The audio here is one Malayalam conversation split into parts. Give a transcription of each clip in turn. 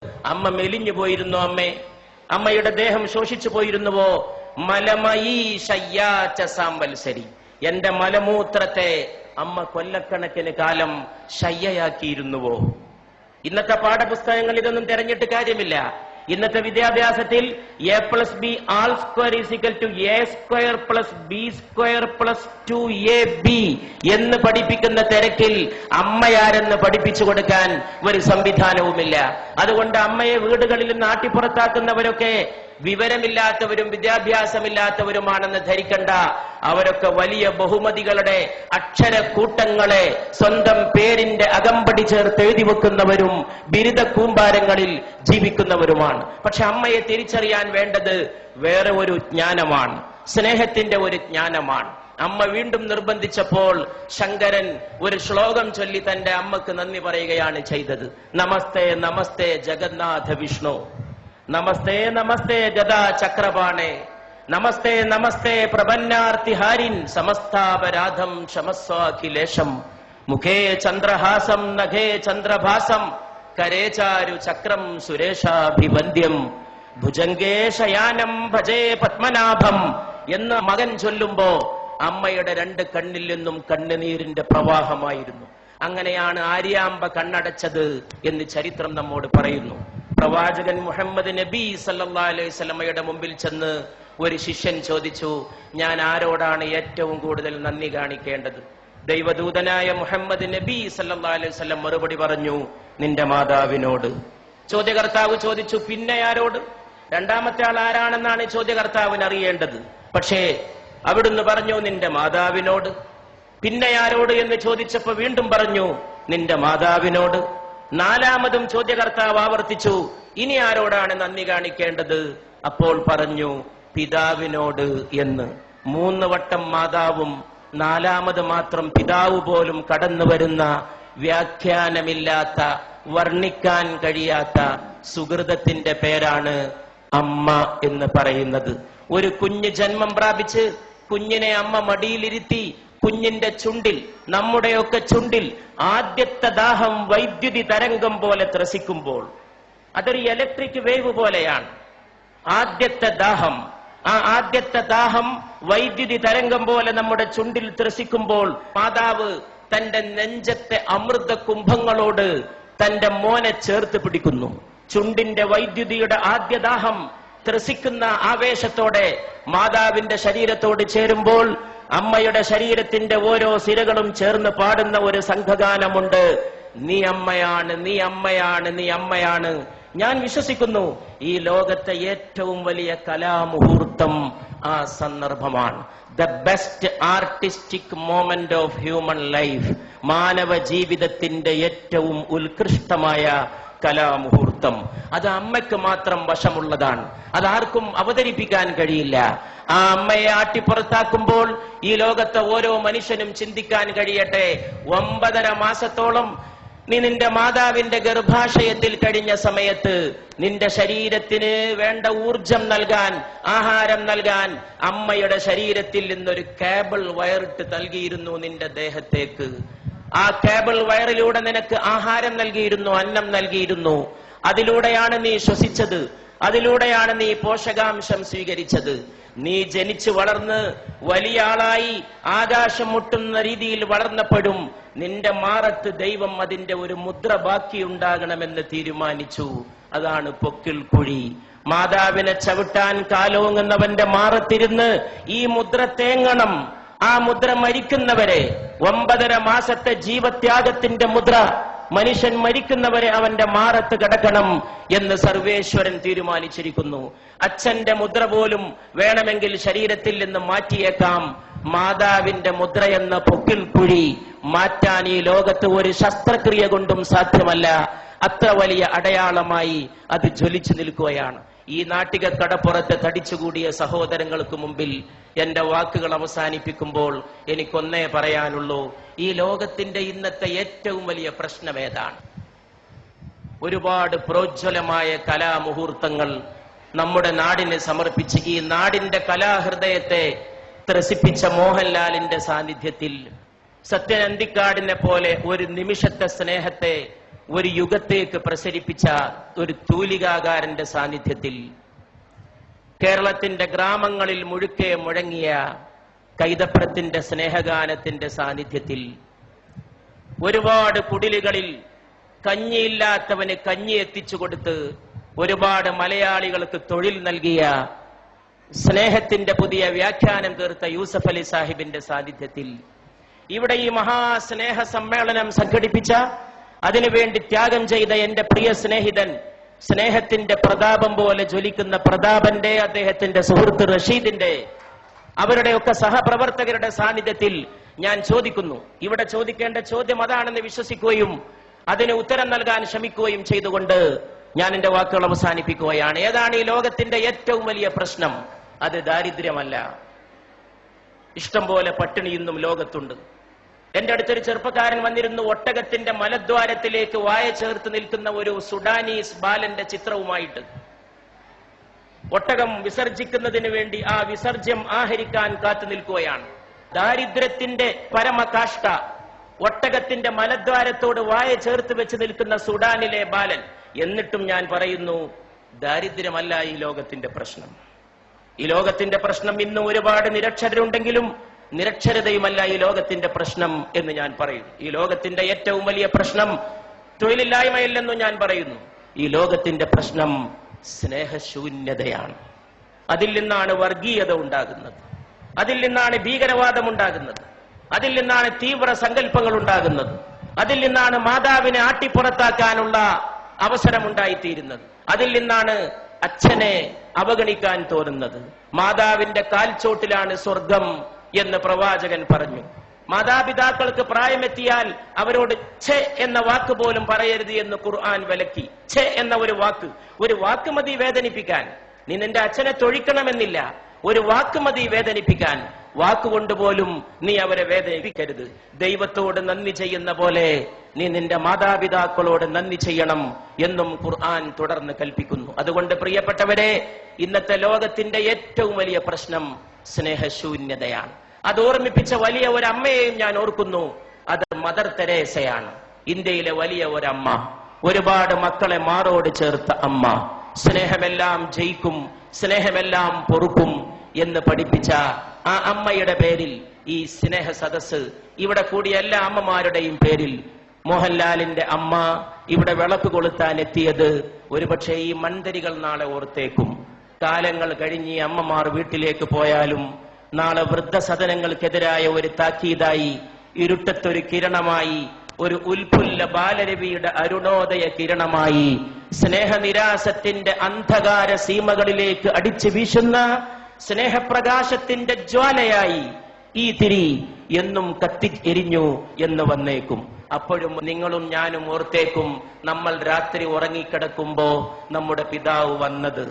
അമ്മ മെലിഞ്ഞു പോയിരുന്നു അമ്മേ, അമ്മയുടെ ദേഹം ശോഷിച്ചു പോയിരുന്നുവോ? മലമയീ ശയ്യാച്ച സാംവത്സരി, എന്റെ മലമൂത്രത്തെ അമ്മ കൊല്ലക്കണക്കിന് കാലം ശയ്യയാക്കിയിരുന്നുവോ? ഇന്നത്തെ പാഠപുസ്തകങ്ങൾ ഇതൊന്നും തെരഞ്ഞിട്ട് കാര്യമില്ല. ഇന്നത്തെ വിദ്യാഭ്യാസത്തിൽ A+B all square is equal to A² plus B² plus 2AB എന്ന് പഠിപ്പിക്കുന്ന തിരക്കിൽ അമ്മയാരെന്ന് പഠിപ്പിച്ചു കൊടുക്കാൻ ഒരു സംവിധാനവുമില്ല. അതുകൊണ്ട് അമ്മയെ വീടുകളിൽ നാട്ടിപ്പുറത്താക്കുന്നവരൊക്കെ വിവരമില്ലാത്തവരും വിദ്യാഭ്യാസമില്ലാത്തവരുമാണെന്ന് ധരിക്കണ്ട. അവരൊക്കെ വലിയ ബഹുമതികളുടെ അക്ഷരക്കൂട്ടങ്ങളെ സ്വന്തം പേരിന്റെ അകമ്പടി ചേർത്ത് എഴുതി വെക്കുന്നവരും ബിരുദ കൂമ്പാരങ്ങളിൽ ജീവിക്കുന്നവരുമാണ്. പക്ഷെ അമ്മയെ തിരിച്ചറിയാൻ വേണ്ടത് വേറെ ഒരു ജ്ഞാനമാണ്, സ്നേഹത്തിന്റെ ഒരു ജ്ഞാനമാണ്. അമ്മ വീണ്ടും നിർബന്ധിച്ചപ്പോൾ ശങ്കരൻ ഒരു ശ്ലോകം ചൊല്ലി തന്റെ അമ്മക്ക് നന്ദി പറയുകയാണ് ചെയ്തത്. നമസ്തേ നമസ്തേ ജഗന്നാഥ വിഷ്ണു, നമസ്തേ നമസ്തേ ഗദാ ചക്രപാണേ, നമസ്തേ നമസ്തേ പ്രപന്നാർത്തിഹാരിൻ, സമസ്താപരാധം ക്ഷമസ്വാഖിലേശം, മുഖേ ചന്ദ്രഹാസം നഖേ ചന്ദ്രഭാസം, കരേചാരു ചക്രം സുരേഷാഭിവന്ദ്യം, ഭുജംഗേ ശയാനം ഭജേ പത്മനാഭം എന്ന് മകൻ ചൊല്ലുമ്പോ അമ്മയുടെ രണ്ട് കണ്ണിൽ നിന്നും കണ്ണുനീരിന്റെ പ്രവാഹമായിരുന്നു. അങ്ങനെയാണ് ആര്യാമ്പ കണ്ണടച്ചത് എന്ന് ചരിത്രം നമ്മോട് പറയുന്നു. പ്രവാചകൻ മുഹമ്മദ് നബി സല്ലല്ലാഹു അലൈഹി വസല്ലമയുടെ മുമ്പിൽ ചെന്ന് ഒരു ശിഷ്യൻ ചോദിച്ചു, ഞാൻ ആരോടാണ് ഏറ്റവും കൂടുതൽ നന്ദി കാണിക്കേണ്ടത്? ദൈവദൂതനായ മുഹമ്മദ് നബി സല്ലല്ലാഹു അലൈഹി വസല്ലം മറുപടി പറഞ്ഞു, നിന്റെ മാതാവിനോട്. ചോദ്യകർത്താവ് ചോദിച്ചു, പിന്നെ ആരോട്? രണ്ടാമത്തെ ആൾ ആരാണെന്നാണ് ചോദ്യകർത്താവിന് അറിയേണ്ടത്. പക്ഷേ അവിടുന്ന് പറഞ്ഞു, നിന്റെ മാതാവിനോട്. പിന്നെ ആരോട് എന്ന് ചോദിച്ചപ്പോ വീണ്ടും പറഞ്ഞു, നിന്റെ മാതാവിനോട്. നാലാമതും ചോദ്യകർത്താവ് ആവർത്തിച്ചു, ഇനി ആരോടാണ് നന്ദി കാണിക്കേണ്ടത്? അപ്പോൾ പറഞ്ഞു, പിതാവിനോട് എന്ന്. 3 വട്ടം മാതാവും 4ാമത് മാത്രം പിതാവ് പോലും കടന്നു വരുന്ന വ്യാഖ്യാനമില്ലാത്ത, വർണ്ണിക്കാൻ കഴിയാത്ത സുഹൃതത്തിന്റെ പേരാണ് അമ്മ എന്ന് പറയുന്നത്. ഒരു കുഞ്ഞ് ജന്മം പ്രാപിച്ച് കുഞ്ഞിനെ അമ്മ മടിയിലിരുത്തി കുഞ്ഞിന്റെ ചുണ്ടിൽ, നമ്മുടെയൊക്കെ ചുണ്ടിൽ ആദ്യത്തെ ദാഹം വൈദ്യുതി തരംഗം പോലെ ത്രസിക്കുമ്പോൾ, അതൊരു ഇലക്ട്രിക് വേവ് പോലെയാണ് ആദ്യത്തെ ദാഹം. ആ ആദ്യത്തെ ദാഹം വൈദ്യുതി തരംഗം പോലെ നമ്മുടെ ചുണ്ടിൽ ത്രസിക്കുമ്പോൾ മാതാവ് തന്റെ നെഞ്ചത്തെ അമൃത കുംഭങ്ങളോട് തന്റെ മോനെ ചേർത്ത് പിടിക്കുന്നു. ചുണ്ടിന്റെ വൈദ്യുതിയുടെ ആദ്യ ദാഹം ത്രസിക്കുന്ന ആവേശത്തോടെ മാതാവിന്റെ ശരീരത്തോട് ചേരുമ്പോൾ അമ്മയുടെ ശരീരത്തിന്റെ ഓരോ സിരകളും ചേർന്ന് പാടുന്ന ഒരു സംഘഗാനമുണ്ട്. നീ അമ്മയാണ്, നീ അമ്മയാണ്, നീ അമ്മയാണ്. ഞാൻ വിശ്വസിക്കുന്നു ഈ ലോകത്തെ ഏറ്റവും വലിയ കലാമുഹൂർത്തം ആ സന്ദർഭമാണ്. The best artistic moment of human life, മാനവ ജീവിതത്തിന്റെ ഏറ്റവും ഉത്കൃഷ്ടമായ കലാമുഹൂർത്തം. അത് അമ്മയ്ക്ക് മാത്രം വശമുള്ളതാണ്, അതാർക്കും അവതരിപ്പിക്കാൻ കഴിയില്ല. ആ അമ്മയെ ആട്ടിപ്പുറത്താക്കുമ്പോൾ ഈ ലോകത്തെ ഓരോ മനുഷ്യനും ചിന്തിക്കാൻ കഴിയട്ടെ, 9.5 മാസത്തോളം നീ നിന്റെ മാതാവിന്റെ ഗർഭാശയത്തിൽ കഴിഞ്ഞ സമയത്ത് നിന്റെ ശരീരത്തിന് വേണ്ട ഊർജം നൽകാൻ, ആഹാരം നൽകാൻ അമ്മയുടെ ശരീരത്തിൽ നിന്നൊരു കേബിൾ വയറിട്ട് നൽകിയിരുന്നു നിന്റെ ദേഹത്തേക്ക്. ആ കേബിൾ വയറിലൂടെ നിനക്ക് ആഹാരം നൽകിയിരുന്നു, അന്നം നൽകിയിരുന്നു. അതിലൂടെയാണ് നീ ശ്വസിച്ചത്, അതിലൂടെയാണ് നീ പോഷകാംശം സ്വീകരിച്ചത്. നീ ജനിച്ചു വളർന്ന് വലിയ ആളായി ആകാശം മുട്ടുന്ന രീതിയിൽ വളർന്നപ്പെടും നിന്റെ മാറത്ത് ദൈവം അതിന്റെ ഒരു മുദ്ര ബാക്കിയുണ്ടാകണമെന്ന് തീരുമാനിച്ചു. അതാണ് പൊക്കിൾ കുഴി. മാതാവിനെ ചവിട്ടാൻ കാലോങ്ങുന്നവന്റെ മാറത്തിരുന്ന് ഈ മുദ്ര തേങ്ങണം. ആ മുദ്ര മരിക്കുന്നവരെ, 9.5 മാസത്തെ ജീവത്യാഗത്തിന്റെ മുദ്ര, മനുഷ്യൻ മരിക്കുന്നവരെ അവന്റെ മാറത്ത് കിടക്കണം എന്ന് സർവേശ്വരൻ തീരുമാനിച്ചിരിക്കുന്നു. അച്ഛന്റെ മുദ്ര പോലും വേണമെങ്കിൽ ശരീരത്തിൽ നിന്ന് മാറ്റിയേക്കാം. മാതാവിന്റെ മുദ്ര എന്ന പൊക്കിൾ കുഴി മാറ്റാൻ ഈ ലോകത്ത് ഒരു ശസ്ത്രക്രിയ കൊണ്ടും സാധ്യമല്ല. അത്ര വലിയ അടയാളമായി അത് ജ്വലിച്ചു നിൽക്കുകയാണ്. ഈ നാട്ടിക കടപ്പുറത്ത് തടിച്ചുകൂടിയ സഹോദരങ്ങൾക്ക് മുമ്പിൽ എന്റെ വാക്കുകൾ അവസാനിപ്പിക്കുമ്പോൾ എനിക്കൊന്നേ പറയാനുള്ളൂ, ഈ ലോകത്തിന്റെ ഇന്നത്തെ ഏറ്റവും വലിയ പ്രശ്നം ഏതാണ്? ഒരുപാട് പ്രോജ്വലമായ കലാമുഹൂർത്തങ്ങൾ നമ്മുടെ നാടിനെ സമർപ്പിച്ച് ഈ നാടിന്റെ കലാഹൃദയത്തെ ത്രസിപ്പിച്ച മോഹൻലാലിന്റെ സാന്നിധ്യത്തിൽ സത്യൻ അന്തിക്കാടിനെ പോലെ ഒരു നിമിഷത്തെ സ്നേഹത്തെ ഒരു യുഗത്തേക്ക് പ്രസരിപ്പിച്ച ഒരു തൂലികാകാരന്റെ സാന്നിധ്യത്തിൽ, കേരളത്തിന്റെ ഗ്രാമങ്ങളിൽ മുഴുക്കെ മുഴങ്ങിയ കൈതപ്രത്തിന്റെ സ്നേഹഗാനത്തിന്റെ സാന്നിധ്യത്തിൽ, ഒരുപാട് കുടിലുകളിൽ കഞ്ഞിയില്ലാത്തവന് കഞ്ഞി എത്തിച്ചു കൊടുത്ത് ഒരുപാട് മലയാളികൾക്ക് തൊഴിൽ നൽകിയ, സ്നേഹത്തിന്റെ പുതിയ വ്യാഖ്യാനം തീർത്ത യൂസഫ് അലി സാഹിബിന്റെ സാന്നിധ്യത്തിൽ, ഇവിടെ ഈ മഹാസ്നേഹ സമ്മേളനം സംഘടിപ്പിച്ച, അതിനുവേണ്ടി ത്യാഗം ചെയ്ത എന്റെ പ്രിയ സ്നേഹിതൻ, സ്നേഹത്തിന്റെ പ്രതാപം പോലെ ജ്വലിക്കുന്ന പ്രതാപന്റെ, അദ്ദേഹത്തിന്റെ സുഹൃത്ത് റഷീദിന്റെ, അവരുടെയൊക്കെ സഹപ്രവർത്തകരുടെ സാന്നിധ്യത്തിൽ ഞാൻ ചോദിക്കുന്നു. ഇവിടെ ചോദിക്കേണ്ട ചോദ്യം അതാണെന്ന് വിശ്വസിക്കുകയും അതിന് ഉത്തരം നൽകാൻ ശ്രമിക്കുകയും ചെയ്തുകൊണ്ട് ഞാൻ എന്റെ വാക്കുകൾ അവസാനിപ്പിക്കുകയാണ്. ഏതാണ് ഈ ലോകത്തിന്റെ ഏറ്റവും വലിയ പ്രശ്നം? അത് ദാരിദ്ര്യമല്ല. ഇഷ്ടം പോലെ പട്ടിണി ഇന്നും ലോകത്തുണ്ട്. എന്റെ അടുത്തൊരു ചെറുപ്പക്കാരൻ വന്നിരുന്നു, ഒട്ടകത്തിന്റെ മലദ്വാരത്തിലേക്ക് വായ ചേർത്ത് നിൽക്കുന്ന ഒരു സുഡാനീസ് ബാലന്റെ ചിത്രവുമായിട്ട്. ഒട്ടകം വിസർജിക്കുന്നതിന് വേണ്ടി ആ വിസർജ്യം ആഹരിക്കാൻ കാത്തു നിൽക്കുകയാണ്. ദാരിദ്ര്യത്തിന്റെ പരമകാഷ്ഠ, ഒട്ടകത്തിന്റെ മലദ്വാരത്തോട് വായ ചേർത്ത് വെച്ച് നിൽക്കുന്ന സുഡാനിലെ ബാലൻ. എന്നിട്ടും ഞാൻ പറയുന്നു, ദാരിദ്ര്യമല്ല ഈ ലോകത്തിന്റെ പ്രശ്നം. ഈ ലോകത്തിന്റെ പ്രശ്നം ഇന്ന് ഒരുപാട് നിരക്ഷരരുണ്ടെങ്കിലും നിരക്ഷരതയുമല്ല ഈ ലോകത്തിന്റെ പ്രശ്നം എന്ന് ഞാൻ പറയുന്നു. ഈ ലോകത്തിന്റെ ഏറ്റവും വലിയ പ്രശ്നം തൊഴിലില്ലായ്മയല്ലെന്നും ഞാൻ പറയുന്നു. ഈ ലോകത്തിന്റെ പ്രശ്നം സ്നേഹശൂന്യതയാണ്. അതിൽ നിന്നാണ് വർഗീയത ഉണ്ടാകുന്നത്, അതിൽ നിന്നാണ് ഭീകരവാദം ഉണ്ടാകുന്നത്, അതിൽ നിന്നാണ് തീവ്ര സങ്കല്പങ്ങൾ ഉണ്ടാകുന്നത്, അതിൽ നിന്നാണ് മാതാവിനെ ആട്ടിപ്പുറത്താക്കാനുള്ള അവസരമുണ്ടായിത്തീരുന്നത്, അതിൽ നിന്നാണ് അച്ഛനെ അവഗണിക്കാൻ തോന്നുന്നത്. മാതാവിന്റെ കാൽച്ചോട്ടിലാണ് സ്വർഗം എന്ന് പ്രവാചകൻ പറഞ്ഞു. മാതാപിതാക്കൾക്ക് പ്രായമെത്തിയാൽ അവരോട് ഛെ എന്ന വാക്ക് പോലും പറയരുത് എന്ന് ഖുർആൻ വിലക്കി. ഛെ എന്ന ഒരു വാക്ക് മതി വേദനിപ്പിക്കാൻ. നീ നിന്റെ അച്ഛനെ തൊഴിക്കണമെന്നില്ല, ഒരു വാക്ക് മതി വേദനിപ്പിക്കാൻ. വാക്കുകൊണ്ടുപോലും നീ അവരെ വേദനിപ്പിക്കരുത്. ദൈവത്തോട് നന്ദി ചെയ്യുന്ന പോലെ നീ നിന്റെ മാതാപിതാക്കളോട് നന്ദി ചെയ്യണം എന്നും ഖുർആൻ തുടർന്ന് കൽപ്പിക്കുന്നു. അതുകൊണ്ട് പ്രിയപ്പെട്ടവരെ, ഇന്നത്തെ ലോകത്തിന്റെ ഏറ്റവും വലിയ പ്രശ്നം സ്നേഹശൂന്യതയാണ്. അത് ഓർമ്മിപ്പിച്ച വലിയ ഒരു അമ്മയെയും ഞാൻ ഓർക്കുന്നു. അത് മദർ തെരേസയാണ്. ഇന്ത്യയിലെ വലിയ ഒരമ്മ, ഒരുപാട് മക്കളെ മാറോട് ചേർത്ത അമ്മ, സ്നേഹമെല്ലാം ജയിക്കും, സ്നേഹമെല്ലാം പൊറുക്കും എന്ന് പഠിപ്പിച്ച ആ അമ്മയുടെ പേരിൽ ഈ സ്നേഹ സദസ്, ഇവിടെ കൂടിയ എല്ലാ അമ്മമാരുടെയും പേരിൽ, മോഹൻലാലിന്റെ അമ്മ ഇവിടെ വിളക്ക് കൊളുത്താൻ എത്തിയത് ഒരുപക്ഷെ ഈ മൺതരികൾ നാളെ ഓർത്തേക്കും. കാലങ്ങൾ കഴിഞ്ഞ് ഈ അമ്മമാർ വീട്ടിലേക്ക് പോയാലും നാളെ വൃദ്ധസദനങ്ങൾക്കെതിരായ ഒരു താക്കീതായി, ഇരുട്ടത്തൊരു കിരണമായി, ഒരു ഉൽഫുല്ല ബാലരവിയുടെ അരുണോദയ കിരണമായി, സ്നേഹനിരാസത്തിന്റെ അന്ധകാര സീമകളിലേക്ക് അടിച്ചു വീശുന്ന സ്നേഹപ്രകാശത്തിന്റെ ജ്വാലയായി ഈ തിരി എന്നും കത്തി എരിഞ്ഞു എന്ന് വന്നേക്കും. അപ്പോഴും നിങ്ങളും ഞാനും ഓർത്തേക്കും, നമ്മൾ രാത്രി ഉറങ്ങിക്കിടക്കുമ്പോ നമ്മുടെ പിതാവ് വന്നത്.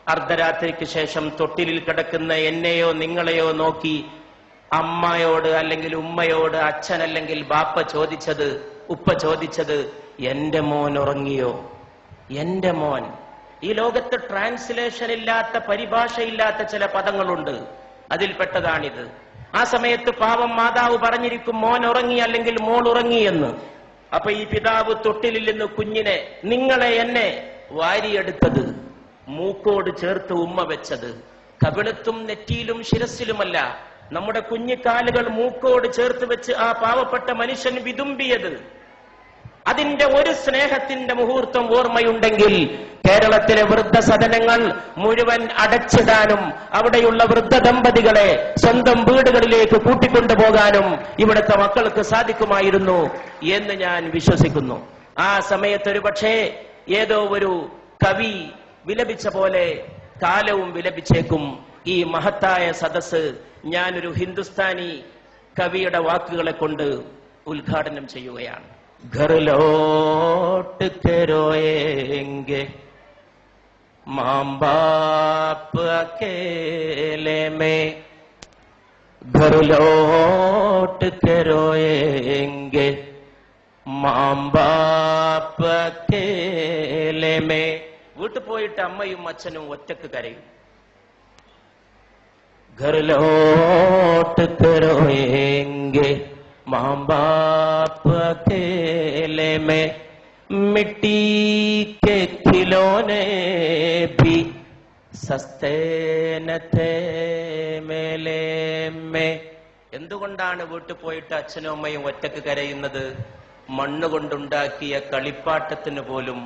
അർദ്ധരാത്രിക്ക് ശേഷം തൊട്ടിലിൽ കിടക്കുന്ന എന്നെയോ നിങ്ങളെയോ നോക്കി അമ്മയോട് അല്ലെങ്കിൽ ഉമ്മയോട്, അച്ഛൻ അല്ലെങ്കിൽ ബാപ്പ ചോദിച്ചത്, ഉപ്പ ചോദിച്ചത്, എന്റെ മോൻ ഉറങ്ങിയോ? എന്റെ മോൻ. ഈ ലോകത്ത് ട്രാൻസ്ലേഷൻ ഇല്ലാത്ത, പരിഭാഷയില്ലാത്ത ചില പദങ്ങളുണ്ട്, അതിൽപ്പെട്ടതാണിത്. ആ സമയത്ത് പാവം മാതാവ് പറഞ്ഞിരിക്കും, മോൻ ഉറങ്ങി അല്ലെങ്കിൽ മോൾ ഉറങ്ങി എന്ന്. അപ്പൊ ഈ പിതാവ് തൊട്ടിലിൽ നിന്ന് കുഞ്ഞിനെ, നിങ്ങളെ എന്നെ വാരിയെടുത്തത്, മൂക്കോട് ചേർത്ത് ഉമ്മ വെച്ചത്, കവിളത്തും നെറ്റിയിലും ശിരസിലുമല്ല, നമ്മുടെ കുഞ്ഞിക്കാലുകൾ മൂക്കോട് ചേർത്ത് വെച്ച് ആ പാവപ്പെട്ട മനുഷ്യൻ വിതുമ്പിയത്. അതിന്റെ ഒരു സ്നേഹത്തിന്റെ മുഹൂർത്തം ഓർമ്മയുണ്ടെങ്കിൽ കേരളത്തിലെ വൃദ്ധസദനങ്ങൾ മുഴുവൻ അടച്ചിടാനും അവിടെയുള്ള വൃദ്ധ ദമ്പതികളെ സ്വന്തം വീടുകളിലേക്ക് കൂട്ടിക്കൊണ്ടുപോകാനും ഇവിടുത്തെ മക്കൾക്ക് സാധിക്കുമായിരുന്നു എന്ന് ഞാൻ വിശ്വസിക്കുന്നു. ആ സമയത്തൊരു പക്ഷേ ഏതോ ഒരു കവി വിലപിച്ച പോലെ കാലവും വിലപിച്ചേക്കും. ഈ മഹത്തായ സദസ് ഞാനൊരു ഹിന്ദുസ്ഥാനി കവിയുടെ വാക്കുകളെ കൊണ്ട് ഉദ്ഘാടനം ചെയ്യുകയാണ്. घर लौट के रोएंगे माँ बाप अकेले में, घर लौट के रोएंगे माँ बाप अकेले में. വീട്ടു പോയിട്ട് അമ്മയും അച്ഛനും ഒറ്റക്ക് കരയും. घर लौट के रोएंगे माँ बाप अकेले में मिट्टी के खिलौने भी സസ്തേ നതേ മേലേ മേ. എന്തുകൊണ്ടാണ് വീട്ടിൽ പോയിട്ട് അച്ഛനും അമ്മയും ഒറ്റക്ക് കരയുന്നത്? മണ്ണുകൊണ്ടുണ്ടാക്കിയ കളിപ്പാട്ടത്തിന് പോലും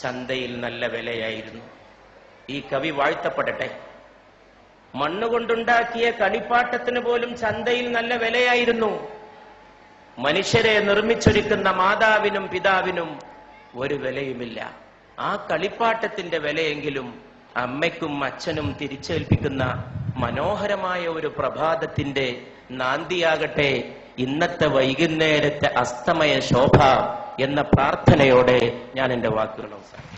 ചന്തയിൽ നല്ല വിലയായിരുന്നു. ഈ കവി വാഴ്ത്തപ്പെടട്ടെ. മണ്ണുകൊണ്ടുണ്ടാക്കിയ കളിപ്പാട്ടത്തിന് പോലും ചന്തയിൽ നല്ല വിലയായിരുന്നു. മനുഷ്യരെ നിർമ്മിച്ചൊരുക്കുന്ന മാതാവിനും പിതാവിനും ഒരു വിലയുമില്ല. ആ കളിപ്പാട്ടത്തിന്റെ വിലയെങ്കിലും അമ്മയ്ക്കും അച്ഛനും തിരിച്ചേൽപ്പിക്കുന്ന മനോഹരമായ ഒരു പ്രഭാതത്തിന്റെ നാന്ദിയാകട്ടെ ഇന്നത്തെ വൈകുന്നേരത്തെ അസ്തമയ ശോഭ എന്ന പ്രാർത്ഥനയോടെ ഞാൻ എന്റെ വാക്കുകൾ അവസാനിപ്പിക്കുന്നു.